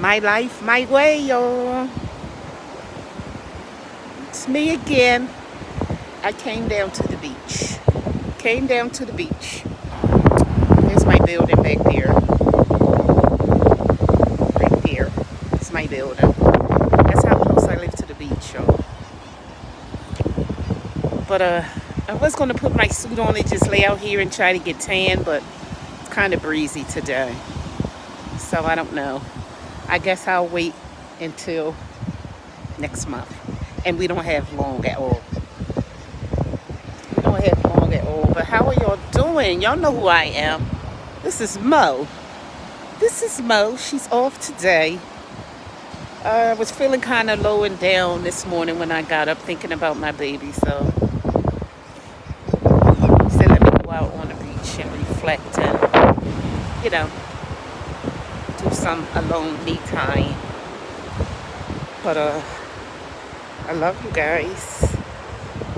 My life, my way, y'all. It's me again. I came down to the beach. Came down to the beach. There's my building back there. Right there. It's my building. That's how close I live to the beach, y'all. But I was gonna put my suit on and just lay out here and try to get tan, but it's kind of breezy today. So I don't know. I guess I'll wait until next month. And we don't have long at all. We don't have long at all. But how are y'all doing? Y'all know who I am. This is Mo. This is Mo. She's off today. I was feeling kind of low and down this morning when I got up thinking about my baby. So I said, let me go out on the beach and reflect and, you know, do some alone me time. But I love you guys.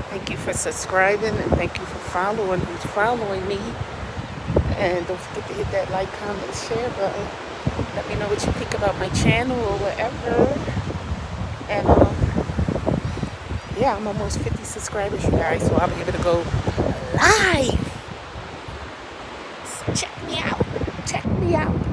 Thank you for subscribing and thank you for following who's following me. And don't forget to hit that like, comment, share button. Let me know what you think about my channel or whatever. And yeah, I'm almost 50 subscribers, you guys, so I'll be able to go live. So check me out. Check me out.